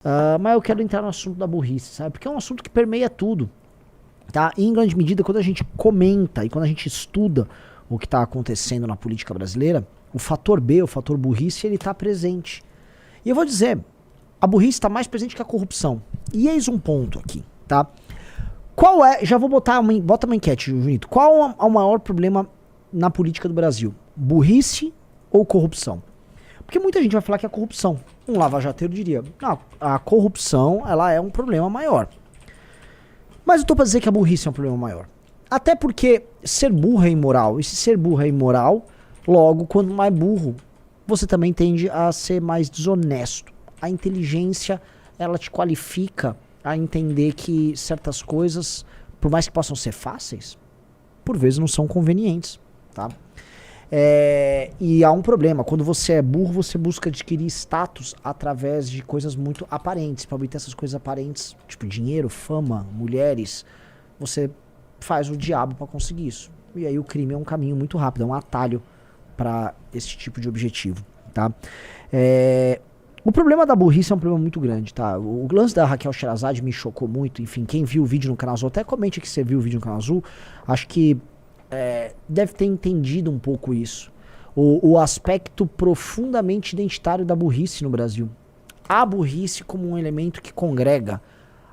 Mas eu quero entrar no assunto da burrice, sabe? Porque é um assunto que permeia tudo, tá? E em grande medida, quando a gente comenta e quando a gente estuda o que está acontecendo na política brasileira, o fator B, o fator burrice, ele está presente. E eu vou dizer, a burrice está mais presente que a corrupção. E eis um ponto aqui, tá? Qual é, já vou bota uma enquete, Junito. Qual é o maior problema na política do Brasil? Burrice ou corrupção? Porque muita gente vai falar que é a corrupção. Um lava-jateiro diria, não, a corrupção, ela é um problema maior. Mas eu tô pra dizer que a burrice é um problema maior. Até porque ser burro é imoral. E se ser burro é imoral, logo, quando mais burro, você também tende a ser mais desonesto. A inteligência, ela te qualifica a entender que certas coisas, por mais que possam ser fáceis, por vezes não são convenientes, tá? E há um problema, quando você é burro, você busca adquirir status através de coisas muito aparentes. Para obter essas coisas aparentes, tipo dinheiro, fama, mulheres, você faz o diabo para conseguir isso. E aí o crime é um caminho muito rápido, é um atalho para esse tipo de objetivo, tá? O problema da burrice é um problema muito grande, tá? O lance da Raquel Sherazade me chocou muito. Enfim, quem viu o vídeo no Canal Azul, até comente que você viu o vídeo no Canal Azul, acho que deve ter entendido um pouco isso. O aspecto profundamente identitário da burrice no Brasil. A burrice como um elemento que congrega.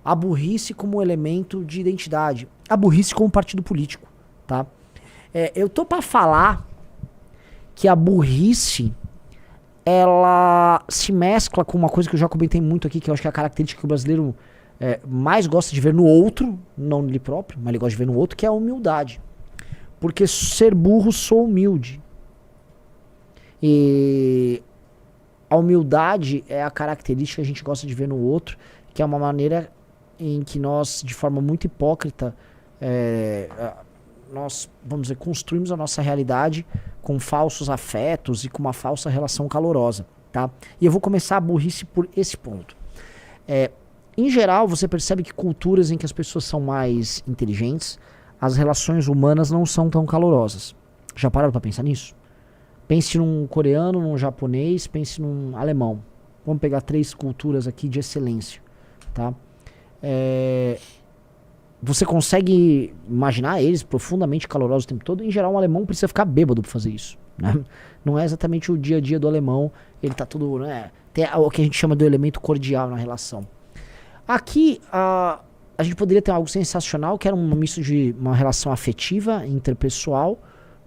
A burrice como um elemento de identidade. A burrice como partido político, tá? Eu tô pra falar que a burrice, ela se mescla com uma coisa que eu já comentei muito aqui, que eu acho que é a característica que o brasileiro mais gosta de ver no outro, não nele próprio, mas ele gosta de ver no outro, que é a humildade. Porque ser burro sou humilde. E a humildade é a característica que a gente gosta de ver no outro, que é uma maneira em que nós, de forma muito hipócrita, nós, vamos dizer, construímos a nossa realidade com falsos afetos e com uma falsa relação calorosa, tá? E eu vou começar a burrice por esse ponto. Em geral, você percebe que culturas em que as pessoas são mais inteligentes, as relações humanas não são tão calorosas. Já pararam pra pensar nisso? Pense num coreano, num japonês, pense num alemão. Vamos pegar 3 culturas aqui de excelência, tá? Você consegue imaginar eles profundamente calorosos o tempo todo? Em geral, um alemão precisa ficar bêbado pra fazer isso, né? Não é exatamente o dia a dia do alemão. Ele tá tudo, né? Tem o que a gente chama do elemento cordial na relação. Aqui, a gente poderia ter algo sensacional, que era um misto de uma relação afetiva, interpessoal,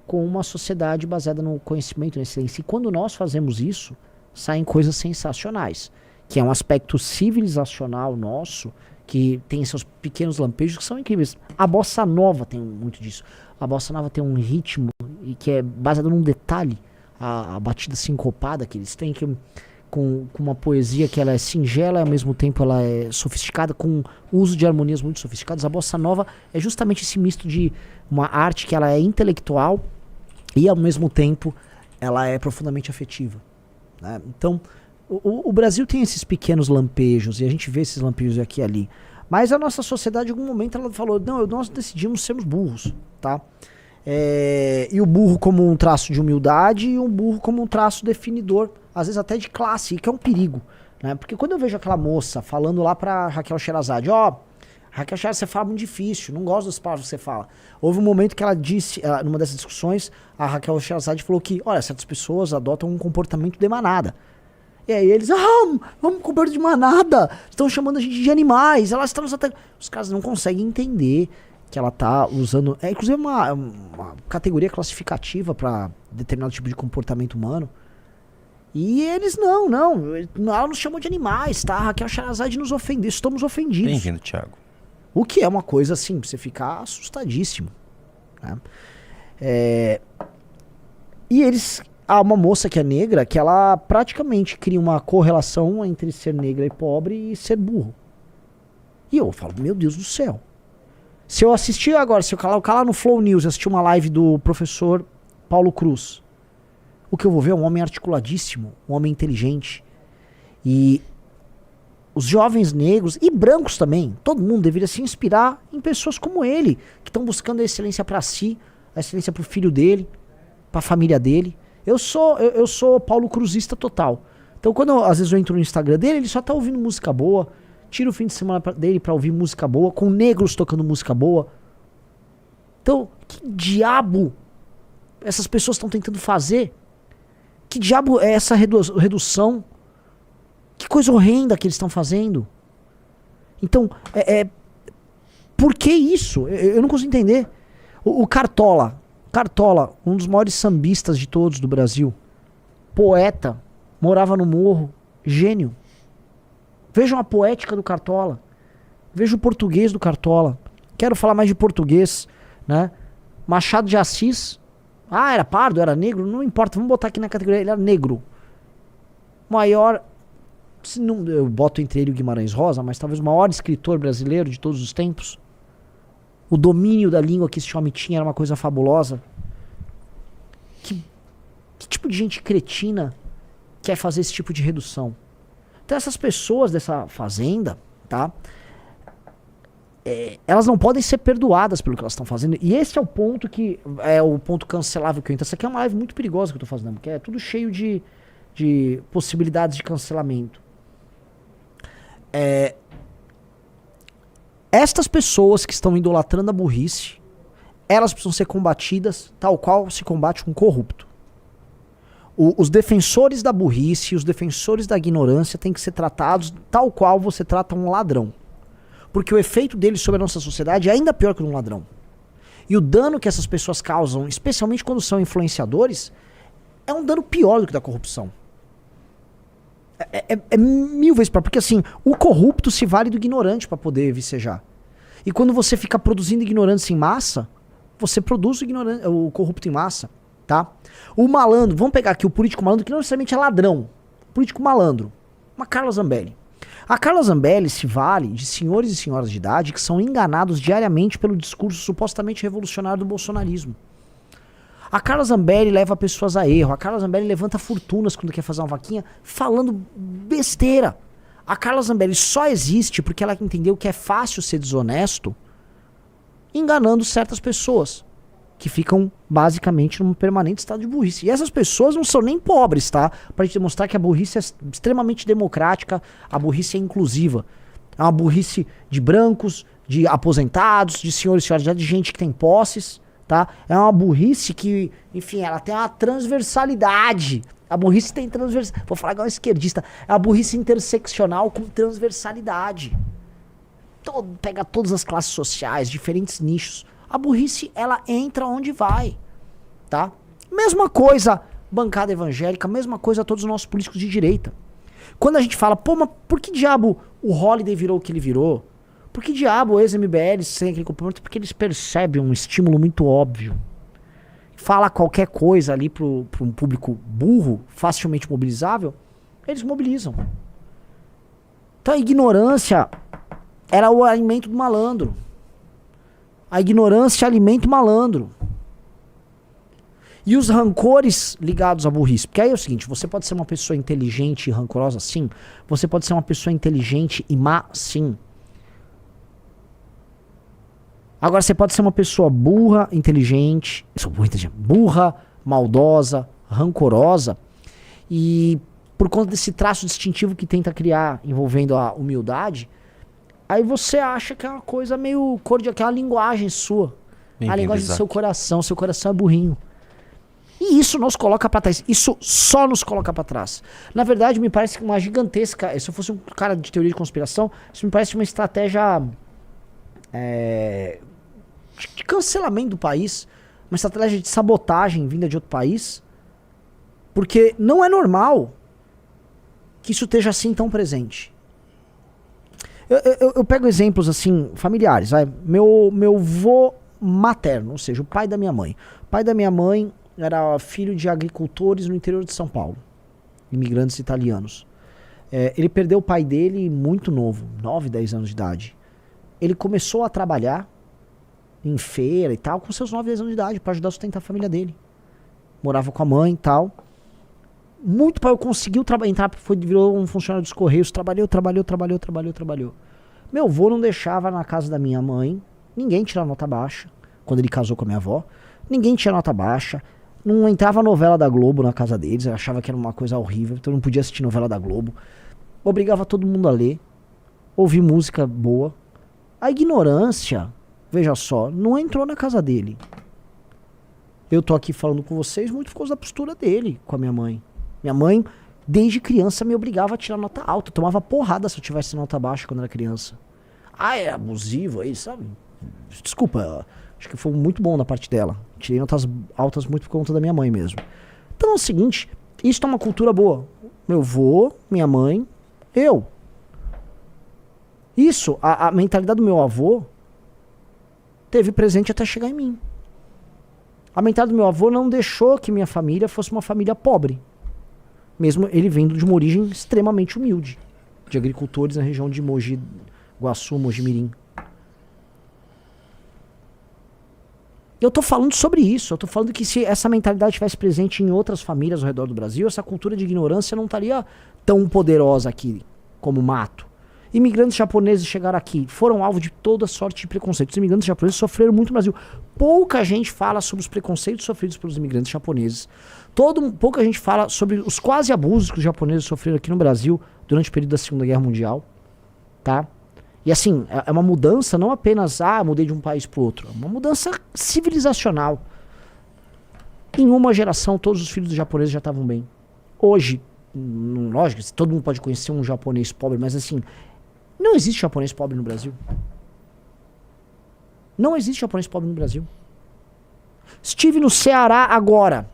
com uma sociedade baseada no conhecimento, na excelência. E quando nós fazemos isso, saem coisas sensacionais, que é um aspecto civilizacional nosso, que tem seus pequenos lampejos que são incríveis. A bossa nova tem muito disso. A bossa nova tem um ritmo e que é baseado num detalhe, a batida sincopada que eles têm, com uma poesia que ela é singela e ao mesmo tempo ela é sofisticada, com o uso de harmonias muito sofisticadas. A bossa nova é justamente esse misto de uma arte que ela é intelectual e ao mesmo tempo ela é profundamente afetiva, né? Então o Brasil tem esses pequenos lampejos e a gente vê esses lampejos aqui e ali, mas a nossa sociedade em algum momento ela falou, não, nós decidimos sermos burros, tá? E o burro como um traço de humildade e o burro como um traço definidor, às vezes até de classe, que é um perigo, né? Porque quando eu vejo aquela moça falando lá pra Raquel Sherazade, Raquel Sherazade, você fala muito difícil, não gosto das palavras que você fala. Houve um momento que ela disse, numa dessas discussões, a Raquel Sherazade falou que, olha, certas pessoas adotam um comportamento de manada. E aí eles, vamos com de manada, estão chamando a gente de animais, elas estão nos atacando. Os caras não conseguem entender que ela tá usando, inclusive uma categoria classificativa para determinado tipo de comportamento humano. E eles ela nos chamou de animais, tá? A Raquel Sherazade nos ofendeu, estamos ofendidos. Bem-vindo, Thiago. O que é uma coisa assim, pra você ficar assustadíssimo, né? E há uma moça que é negra, que ela praticamente cria uma correlação entre ser negra e pobre e ser burro. E eu falo, meu Deus do céu. Se eu assistir agora, se eu colocar lá no Flow News, assistir uma live do professor Paulo Cruz, o que eu vou ver é um homem articuladíssimo, um homem inteligente. E os jovens negros e brancos também, todo mundo deveria se inspirar em pessoas como ele, que estão buscando a excelência para si, a excelência para o filho dele, para a família dele. Eu sou Paulo Cruzista total. Então quando às vezes eu entro no Instagram dele, ele só tá ouvindo música boa, tira o fim de semana dele pra ouvir música boa, com negros tocando música boa. Então, que diabo essas pessoas estão tentando fazer? Que diabo é essa redução? Que coisa horrenda que eles estão fazendo? Então, por que isso? Eu não consigo entender. O Cartola, um dos maiores sambistas de todos do Brasil, poeta, morava no morro, gênio. Vejam a poética do Cartola. Vejam o português do Cartola. Quero falar mais de português, né? Machado de Assis. Ah, era pardo, era negro, não importa, vamos botar aqui na categoria, ele era negro. Maior, se não, eu boto entre ele e o Guimarães Rosa, mas talvez o maior escritor brasileiro de todos os tempos. O domínio da língua que esse homem tinha era uma coisa fabulosa. Que tipo de gente cretina quer fazer esse tipo de redução? Então essas pessoas dessa fazenda, tá? Elas não podem ser perdoadas pelo que elas estão fazendo. E esse é o ponto que é o ponto cancelável que eu entro. Essa aqui é uma live muito perigosa que eu tô fazendo, porque é tudo cheio de possibilidades de cancelamento. Estas pessoas que estão idolatrando a burrice, elas precisam ser combatidas tal qual se combate um corrupto. Os defensores da burrice, os defensores da ignorância têm que ser tratados tal qual você trata um ladrão. Porque o efeito deles sobre a nossa sociedade é ainda pior que um ladrão. E o dano que essas pessoas causam, especialmente quando são influenciadores, é um dano pior do que da corrupção. É 1000 vezes pior. Porque assim, o corrupto se vale do ignorante para poder vicejar. E quando você fica produzindo ignorância em massa, você produz o corrupto em massa, tá? O malandro, vamos pegar aqui o político malandro, que não necessariamente é ladrão. Político malandro. Uma Carla Zambelli. A Carla Zambelli se vale de senhores e senhoras de idade que são enganados diariamente pelo discurso supostamente revolucionário do bolsonarismo. A Carla Zambelli leva pessoas a erro. A Carla Zambelli levanta fortunas quando quer fazer uma vaquinha falando besteira. A Carla Zambelli só existe porque ela entendeu que é fácil ser desonesto enganando certas pessoas que ficam basicamente num permanente estado de burrice. E essas pessoas não são nem pobres, tá? Pra gente demonstrar que a burrice é extremamente democrática, a burrice é inclusiva. É uma burrice de brancos, de aposentados, de senhores e senhoras, de gente que tem posses, tá? É uma burrice que, enfim, ela tem uma transversalidade. A burrice tem transversalidade. Vou falar igual um esquerdista. É uma burrice interseccional com transversalidade. Pega todas as classes sociais, diferentes nichos. A burrice, ela entra onde vai, tá? Mesma coisa bancada evangélica, mesma coisa todos os nossos políticos de direita. Quando a gente fala, pô, mas por que diabo o Holliday virou o que ele virou? Por que diabo o ex-MBL sem aquele comportamento? Porque eles percebem um estímulo muito óbvio. Fala qualquer coisa ali para um público burro, facilmente mobilizável, eles mobilizam. Então a ignorância era o alimento do malandro. A ignorância alimenta o malandro. E os rancores ligados à burrice. Porque aí é o seguinte, você pode ser uma pessoa inteligente e rancorosa, sim. Você pode ser uma pessoa inteligente e má, sim. Agora você pode ser uma pessoa burra, inteligente, burra, maldosa, rancorosa. E por conta desse traço distintivo que tenta criar envolvendo a humildade, aí você acha que é uma coisa meio cordial, que é uma linguagem sua. A linguagem do seu coração é burrinho. E isso nos coloca pra trás. Isso só nos coloca pra trás. Na verdade, me parece uma gigantesca... Se eu fosse um cara de teoria de conspiração, isso me parece uma estratégia de cancelamento do país. Uma estratégia de sabotagem vinda de outro país. Porque não é normal que isso esteja assim tão presente. Eu pego exemplos assim, familiares. Vai. Meu vô materno, ou seja, o pai da minha mãe. O pai da minha mãe era filho de agricultores no interior de São Paulo. Imigrantes italianos. Ele perdeu o pai dele muito novo, 9, 10 anos de idade. Ele começou a trabalhar em feira e tal, com seus 9, 10 anos de idade, para ajudar a sustentar a família dele. Morava com a mãe e tal. Muito para eu conseguir entrar, virou um funcionário dos Correios, trabalhou. Meu avô não deixava na casa da minha mãe ninguém tirar nota baixa, quando ele casou com a minha avó, ninguém tinha nota baixa, Não entrava novela da Globo na casa deles, eu achava que era uma coisa horrível, então não podia assistir novela da Globo. Obrigava todo mundo a ler, ouvir música boa. A ignorância, veja só, não entrou na casa dele. Eu tô aqui falando com vocês muito por causa da postura dele com a minha mãe. Minha mãe, desde criança, me obrigava a tirar nota alta. Eu tomava porrada se eu tivesse nota baixa quando era criança. Ah, é abusivo aí, sabe? Desculpa, acho que foi muito bom da parte dela. Tirei notas altas muito por conta da minha mãe mesmo. Então é o seguinte, isso é uma cultura boa. Meu avô, minha mãe, eu. Isso, a mentalidade do meu avô teve presente até chegar em mim. A mentalidade do meu avô não deixou que minha família fosse uma família pobre. Mesmo ele vindo de uma origem extremamente humilde. De agricultores na região de Mogi Guaçu, Mogi Mirim. Eu tô falando sobre isso. Eu tô falando que se essa mentalidade estivesse presente em outras famílias ao redor do Brasil, essa cultura de ignorância não estaria tão poderosa aqui como mato. Imigrantes japoneses chegaram aqui, foram alvo de toda sorte de preconceitos. Os imigrantes japoneses sofreram muito no Brasil. Pouca gente fala sobre os preconceitos sofridos pelos imigrantes japoneses. Pouca gente fala sobre os quase abusos que os japoneses sofreram aqui no Brasil durante o período da Segunda Guerra Mundial. Tá? E assim, é uma mudança não apenas, mudei de um país para o outro. É uma mudança civilizacional. Em uma geração, todos os filhos dos japoneses já estavam bem. Hoje, lógico, todo mundo pode conhecer um japonês pobre, mas assim, não existe japonês pobre no Brasil. Não existe japonês pobre no Brasil. Estive no Ceará agora.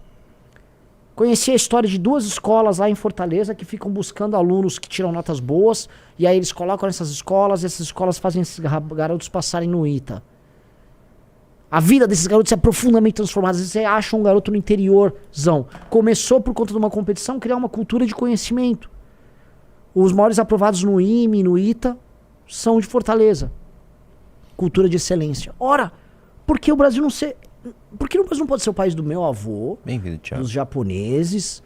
Conheci a história de 2 escolas lá em Fortaleza que ficam buscando alunos que tiram notas boas. E aí eles colocam nessas escolas e essas escolas fazem esses garotos passarem no ITA. A vida desses garotos é profundamente transformada. Às vezes você acha um garoto no interiorzão. Começou por conta de uma competição criar uma cultura de conhecimento. Os maiores aprovados no IME, no ITA, são de Fortaleza. Cultura de excelência. Ora, por que o Brasil não ser... Por que o Brasil não pode ser o país do meu avô, dos japoneses,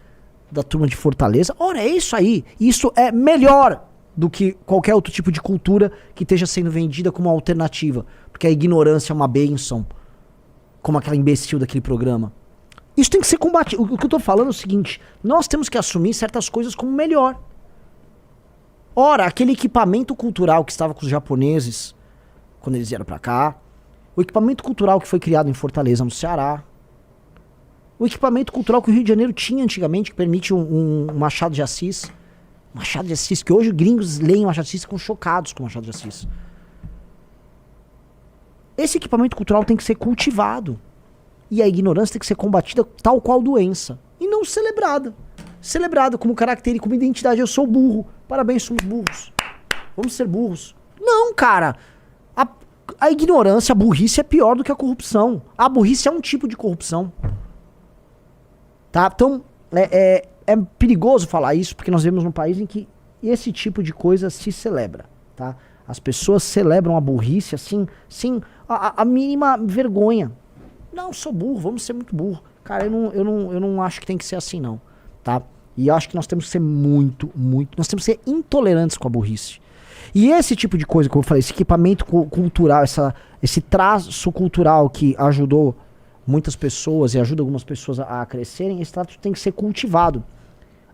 da turma de Fortaleza? Ora, é isso aí. Isso é melhor do que qualquer outro tipo de cultura que esteja sendo vendida como alternativa. Porque a ignorância é uma bênção. Como aquela imbecil daquele programa. Isso tem que ser combatido. O que eu tô falando é o seguinte. Nós temos que assumir certas coisas como melhor. Ora, aquele equipamento cultural que estava com os japoneses quando eles vieram pra cá, o equipamento cultural que foi criado em Fortaleza, no Ceará, o equipamento cultural que o Rio de Janeiro tinha antigamente, que permite um Machado de Assis, Machado de Assis, que hoje gringos leem Machado de Assis e ficam chocados com Machado de Assis. Esse equipamento cultural tem que ser cultivado. E a ignorância tem que ser combatida tal qual doença. E não celebrada. Celebrada como característica, como identidade. Eu sou burro. Parabéns, somos burros. Vamos ser burros. Não, cara. A ignorância, a burrice é pior do que a corrupção. A burrice é um tipo de corrupção. Tá? Então, é perigoso falar isso, porque nós vivemos num país em que esse tipo de coisa se celebra. Tá? As pessoas celebram a burrice assim, sim, a mínima vergonha. Não, sou burro, vamos ser muito burro. Cara, eu não acho que tem que ser assim, não. Tá? E eu acho que nós temos que ser nós temos que ser intolerantes com a burrice. E esse tipo de coisa, como eu falei, esse equipamento cultural, esse traço cultural que ajudou muitas pessoas e ajuda algumas pessoas a crescerem, esse traço tem que ser cultivado,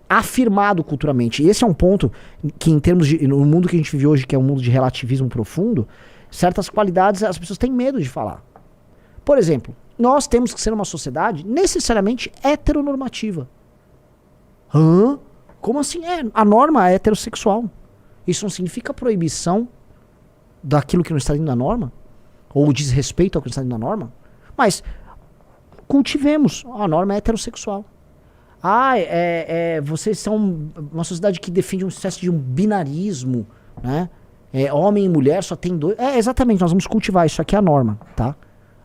afirmado culturalmente. E esse é um ponto que, em termos de, no mundo que a gente vive hoje, que é um mundo de relativismo profundo, certas qualidades as pessoas têm medo de falar. Por exemplo, nós temos que ser uma sociedade necessariamente heteronormativa. Hã? Como assim? A norma é heterossexual. Isso não significa proibição daquilo que não está dentro da norma? Ou desrespeito ao que não está dentro da norma? Mas cultivemos. A norma é heterossexual. Vocês são uma sociedade que defende uma espécie de um binarismo, né? Homem e mulher só tem dois. Exatamente, nós vamos cultivar. Isso aqui é a norma, tá?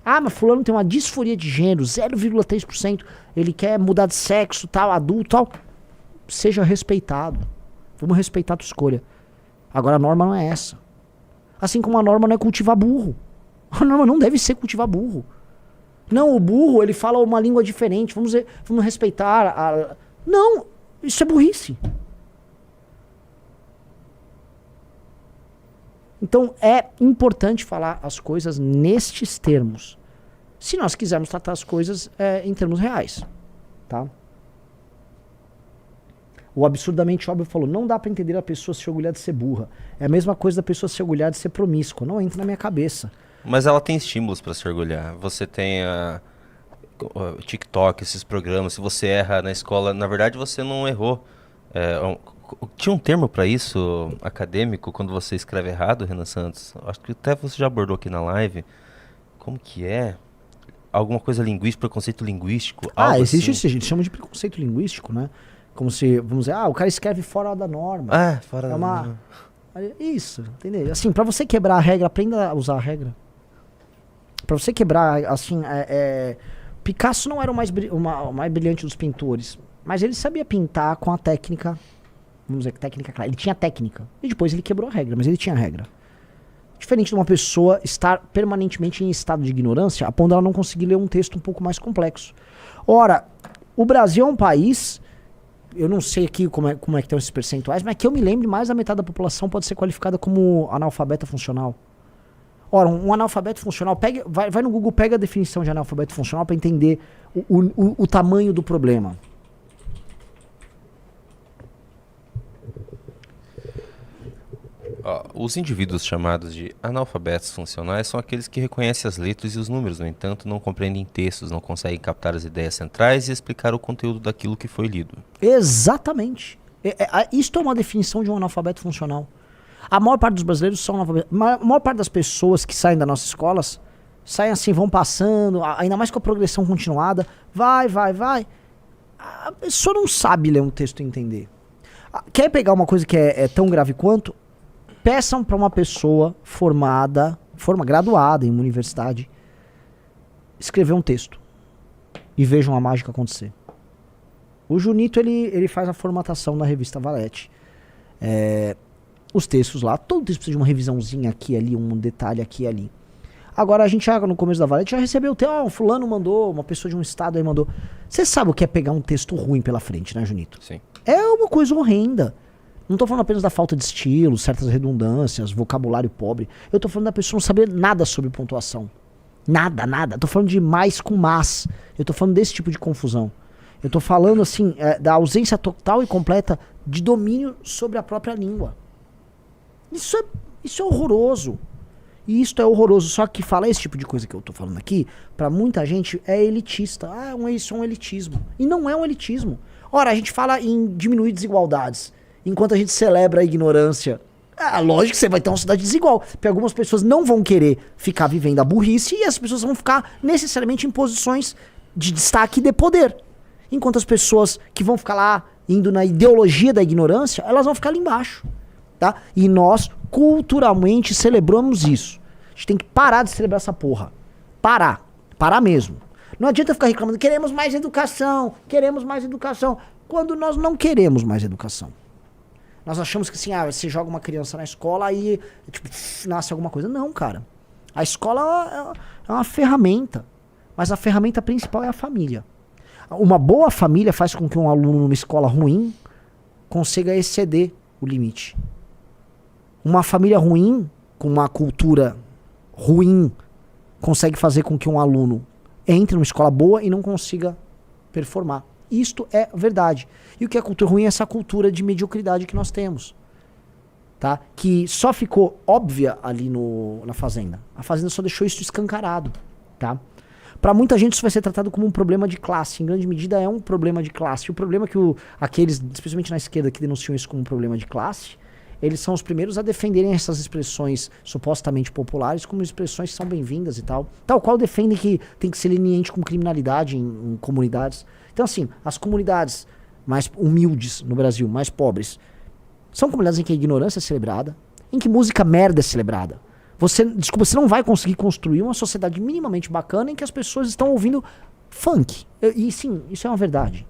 Mas fulano tem uma disforia de gênero, 0,3%. Ele quer mudar de sexo, tal, adulto, tal. Seja respeitado. Vamos respeitar a tua escolha. Agora a norma não é essa. Assim como a norma não é cultivar burro. A norma não deve ser cultivar burro. Não, o burro, ele fala uma língua diferente. Vamos respeitar. Não, isso é burrice. Então é importante falar as coisas nestes termos. se nós quisermos tratar as coisas em termos reais, tá? O absurdamente óbvio falou, não dá pra entender a pessoa se orgulhar de ser burra. É a mesma coisa da pessoa se orgulhar de ser promíscua. Não entra na minha cabeça. Mas ela tem estímulos pra se orgulhar. Você tem o TikTok, esses programas. Se você erra na escola, na verdade você não errou. Tinha um termo pra isso acadêmico quando você escreve errado, Renan Santos? Acho que até você já abordou aqui na live. Como que é? Alguma coisa linguística, preconceito linguístico? Algo Existe assim. isso, a gente chama de preconceito linguístico, né? Como se, vamos dizer, o cara escreve fora da norma. Fora da norma. Isso, entendeu? Assim, pra você quebrar a regra, aprenda a usar a regra. Pra você quebrar, assim, Picasso não era o mais brilhante dos pintores, mas ele sabia pintar com a técnica, vamos dizer, técnica clara. Ele tinha técnica. E depois ele quebrou a regra, mas ele tinha a regra. Diferente de uma pessoa estar permanentemente em estado de ignorância, a ponto de ela não conseguir ler um texto um pouco mais complexo. Ora, o Brasil é um país, eu não sei aqui como é que estão esses percentuais, mas que eu me lembre, mais da metade da população pode ser qualificada como analfabeta funcional. Ora, um analfabeto funcional, vai no Google, pega a definição de analfabeto funcional para entender o tamanho do problema. Os indivíduos chamados de analfabetos funcionais são aqueles que reconhecem as letras e os números, no entanto, não compreendem textos, não conseguem captar as ideias centrais e explicar o conteúdo daquilo que foi lido. Exatamente. Isto é uma definição de um analfabeto funcional. A maior parte dos brasileiros são analfabetos. A maior parte das pessoas que saem das nossas escolas saem assim, vão passando, ainda mais com a progressão continuada, vai. A pessoa não sabe ler um texto e entender. Quer pegar uma coisa que é tão grave quanto? Peçam para uma pessoa graduada em uma universidade, escrever um texto e vejam a mágica acontecer. O Junito, ele faz a formatação na revista Valete. Os textos lá, todo texto precisa de uma revisãozinha aqui ali, um detalhe aqui e ali. Agora a gente já no começo da Valete já recebeu o texto, um fulano mandou, uma pessoa de um estado aí mandou. Você sabe o que é pegar um texto ruim pela frente, né, Junito? Sim. É uma coisa horrenda. Não tô falando apenas da falta de estilo, certas redundâncias, vocabulário pobre. Eu tô falando da pessoa não saber nada sobre pontuação. Nada. Tô falando de mais com mas. Eu tô falando desse tipo de confusão. Eu tô falando, assim, da ausência total e completa de domínio sobre a própria língua. Isso é horroroso. E isto é horroroso. Só que falar esse tipo de coisa que eu tô falando aqui, pra muita gente, é elitista. Isso é um elitismo. E não é um elitismo. Ora, a gente fala em diminuir desigualdades, enquanto a gente celebra a ignorância. Lógico que você vai ter uma sociedade desigual, porque algumas pessoas não vão querer ficar vivendo a burrice e as pessoas vão ficar necessariamente em posições de destaque e de poder. Enquanto as pessoas que vão ficar lá indo na ideologia da ignorância, elas vão ficar ali embaixo. Tá? E nós culturalmente celebramos isso. A gente tem que parar de celebrar essa porra. Parar mesmo. Não adianta ficar reclamando, queremos mais educação, quando nós não queremos mais educação. Nós achamos que assim, você joga uma criança na escola aí, tipo, nasce alguma coisa. Não, cara. A escola é uma ferramenta, mas a ferramenta principal é a família. Uma boa família faz com que um aluno numa escola ruim consiga exceder o limite. Uma família ruim, com uma cultura ruim, consegue fazer com que um aluno entre numa escola boa e não consiga performar. Isto é verdade. E o que é cultura ruim é essa cultura de mediocridade que nós temos. Tá? Que só ficou óbvia ali na Fazenda. A Fazenda só deixou isso escancarado. Tá? Para muita gente isso vai ser tratado como um problema de classe. Em grande medida é um problema de classe. O problema é que aqueles, especialmente na esquerda, que denunciam isso como um problema de classe, eles são os primeiros a defenderem essas expressões supostamente populares como expressões que são bem-vindas e tal. Tal qual defendem que tem que ser leniente com criminalidade em comunidades. Então, assim, as comunidades mais humildes no Brasil, mais pobres, são comunidades em que a ignorância é celebrada, em que música merda é celebrada. Você não vai conseguir construir uma sociedade minimamente bacana em que as pessoas estão ouvindo funk. E sim, isso é uma verdade.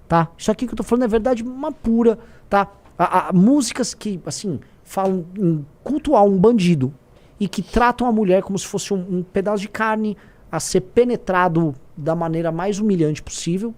Tá? Isso aqui que eu tô falando é verdade uma pura, tá? Músicas que, assim, falam em cultuar um bandido e que tratam a mulher como se fosse um pedaço de carne a ser penetrado da maneira mais humilhante possível.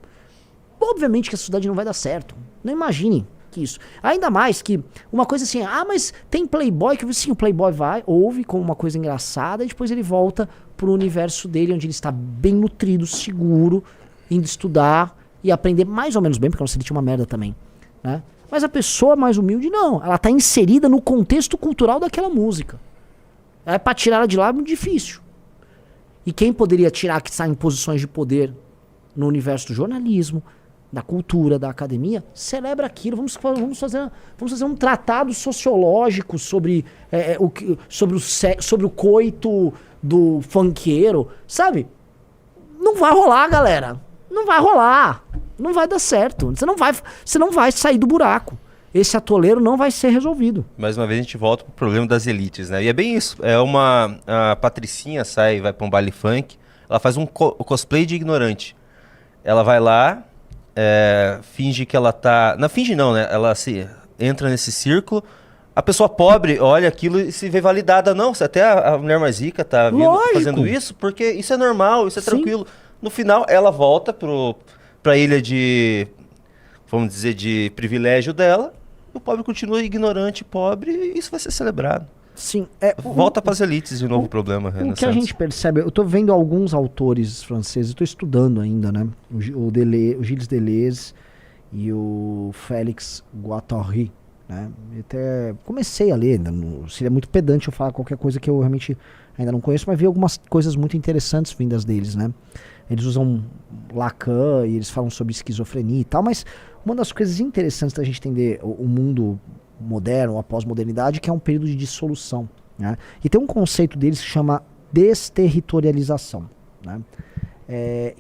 Obviamente que a sociedade não vai dar certo. Não imagine. que isso. Ainda mais que uma coisa assim, mas tem Playboy, que sim, o Playboy ouve como uma coisa engraçada e depois ele volta pro universo dele, onde ele está bem nutrido, seguro, indo estudar e aprender mais ou menos bem, porque a nossa elite é uma merda também, né? Mas a pessoa mais humilde, não. Ela tá inserida no contexto cultural daquela música. Pra tirar ela de lá é muito difícil. E quem poderia tirar que está em posições de poder no universo do jornalismo, da cultura, da academia, celebra aquilo. Vamos fazer um tratado sociológico sobre o coito do funkeiro, sabe? Não vai rolar, galera. Não vai rolar. Não vai dar certo. Você não vai sair do buraco. Esse atoleiro não vai ser resolvido. Mais uma vez a gente volta pro problema das elites, né? E é bem isso. A Patricinha vai pra um baile funk, ela faz um cosplay de ignorante. Ela vai lá, finge que ela tá... Não finge não, né? Ela entra nesse círculo, a pessoa pobre olha aquilo e se vê validada. Não, até a mulher mais rica tá fazendo isso, porque isso é normal, isso é tranquilo. No final, ela volta pra ilha de, vamos dizer, de privilégio dela. O pobre continua ignorante, pobre, e isso vai ser celebrado. Sim. Volta para as elites de novo o problema. O que a gente percebe, eu tô vendo alguns autores franceses, eu tô estudando ainda, né? O Gilles Deleuze e o Félix Guattari, né? Eu até comecei a ler, seria muito pedante eu falar qualquer coisa que eu realmente ainda não conheço, mas vi algumas coisas muito interessantes vindas deles, né? Eles usam Lacan e eles falam sobre esquizofrenia e tal, mas uma das coisas interessantes da gente entender o mundo moderno, a pós-modernidade, que é um período de dissolução, né? E tem um conceito deles que chama desterritorialização, né?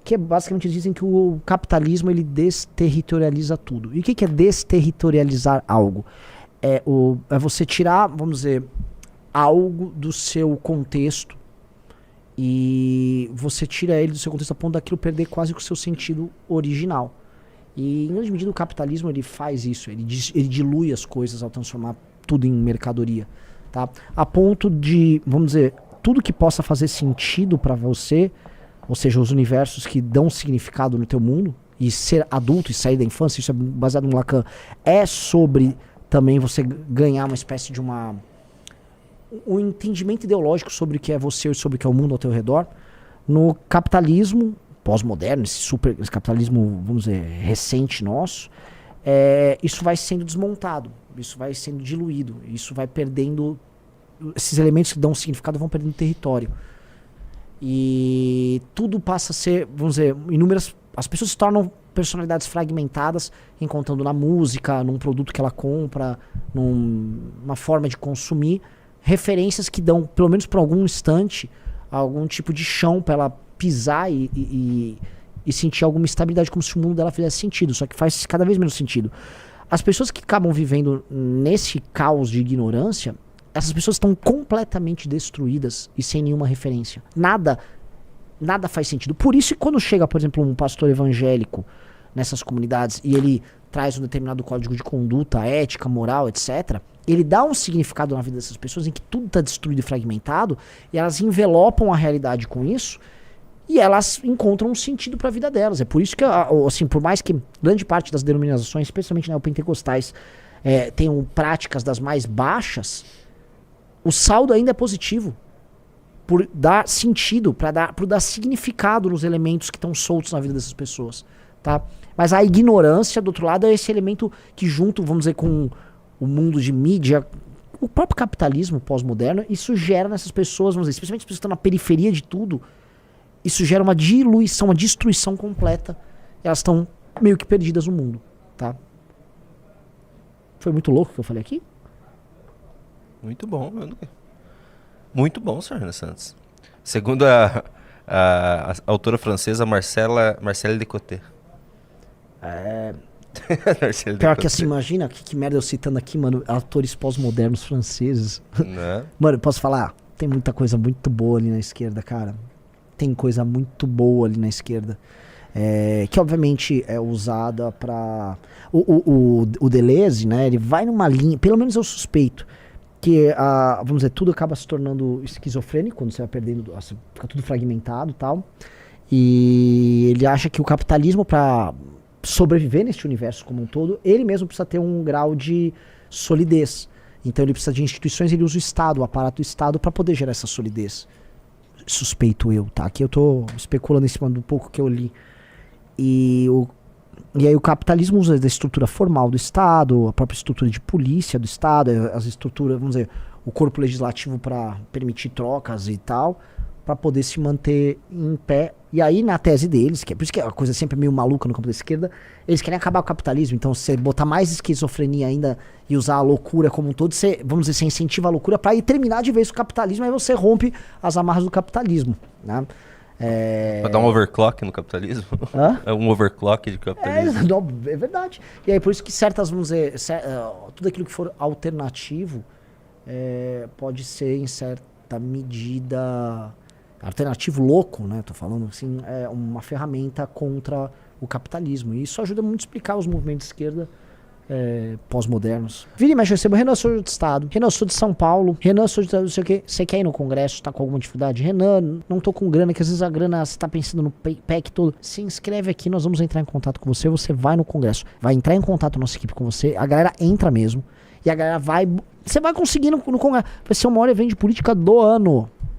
Que é basicamente, eles dizem que o capitalismo ele desterritorializa tudo. E o que é desterritorializar algo? É você tirar, vamos dizer, algo do seu contexto e você tira ele do seu contexto a ponto daquilo perder quase que o seu sentido original. E em grande medida o capitalismo ele faz isso, ele dilui as coisas ao transformar tudo em mercadoria, tá? A ponto de, vamos dizer, tudo que possa fazer sentido para você, ou seja, os universos que dão significado no teu mundo, e ser adulto e sair da infância, isso é baseado no Lacan, é sobre também você ganhar uma espécie de um entendimento ideológico sobre o que é você e sobre o que é o mundo ao teu redor. No capitalismo pós-moderno, esse capitalismo, vamos dizer, recente nosso, isso vai sendo desmontado, isso vai sendo diluído, isso vai perdendo, esses elementos que dão significado vão perdendo território. E tudo passa a ser, vamos dizer, as pessoas se tornam personalidades fragmentadas, encontrando na música, num produto que ela compra, numa forma de consumir, referências que dão, pelo menos por algum instante, algum tipo de chão para ela pisar e sentir alguma estabilidade, como se o mundo dela fizesse sentido, só que faz cada vez menos sentido. As pessoas que acabam vivendo nesse caos de ignorância, essas pessoas estão completamente destruídas e sem nenhuma referência. Nada faz sentido. Por isso que quando chega, por exemplo, um pastor evangélico nessas comunidades e ele traz um determinado código de conduta, ética, moral, etc., ele dá um significado na vida dessas pessoas em que tudo está destruído e fragmentado, e elas envelopam a realidade com isso, e elas encontram um sentido para a vida delas. É por isso que, assim, por mais que grande parte das denominações, especialmente neopentecostais, tenham práticas das mais baixas, o saldo ainda é positivo. Por dar sentido, por dar significado nos elementos que estão soltos na vida dessas pessoas. Tá? Mas a ignorância, do outro lado, é esse elemento que junto, vamos dizer, com o mundo de mídia, o próprio capitalismo pós-moderno, isso gera nessas pessoas, vamos dizer, especialmente as pessoas que estão na periferia de tudo, isso gera uma diluição, uma destruição completa. Elas estão meio que perdidas no mundo, tá? Foi muito louco o que eu falei aqui? Muito bom, muito bom, Sr. Renan Santos. Segundo a autora francesa Marcelle Descoté. Pior que assim, imagina que merda eu citando aqui, mano, autores pós-modernos franceses. Né? Mano, eu posso falar? Tem muita coisa muito boa ali na esquerda, cara. Tem coisa muito boa ali na esquerda. Que obviamente é usada pra... O Deleuze, né, ele vai numa linha, pelo menos eu suspeito, que, vamos dizer, tudo acaba se tornando esquizofrênico, quando você vai perdendo, fica tudo fragmentado e tal. E ele acha que o capitalismo, para sobreviver neste universo como um todo, ele mesmo precisa ter um grau de solidez. Então ele precisa de instituições, ele usa o Estado, o aparato do Estado, para poder gerar essa solidez. Suspeito eu, tá? Aqui eu tô especulando em cima do pouco que eu li. E aí o capitalismo usa da estrutura formal do Estado, a própria estrutura de polícia do Estado, as estruturas, vamos dizer, o corpo legislativo para permitir trocas e tal, para poder se manter em pé. E aí, na tese deles, que é por isso que a coisa sempre é meio maluca no campo da esquerda, eles querem acabar com o capitalismo. Então, você botar mais esquizofrenia ainda e usar a loucura como um todo, você, vamos dizer, você incentiva a loucura para ir terminar de vez o capitalismo, aí você rompe as amarras do capitalismo, né? Pra dar um overclock no capitalismo? Hã? É um overclock de capitalismo. É verdade. E aí, por isso que certas, vamos dizer, tudo aquilo que for alternativo pode ser, em certa medida... alternativo louco, né? Tô falando assim, é uma ferramenta contra o capitalismo. E isso ajuda muito a explicar os movimentos de esquerda pós-modernos. Vira e mexe, eu recebo, Renan, eu sou de Estado. Renan, eu sou de São Paulo. Renan, eu sou de não sei o quê. Você quer ir no Congresso, tá com alguma dificuldade? Renan, não tô com grana, que às vezes a grana, você tá pensando no PEC todo. Se inscreve aqui, nós vamos entrar em contato com você. Você vai no Congresso. Vai entrar em contato a nossa equipe com você. A galera entra mesmo. E a galera vai... Você vai conseguir no Congresso. Vai ser o maior evento de política do ano.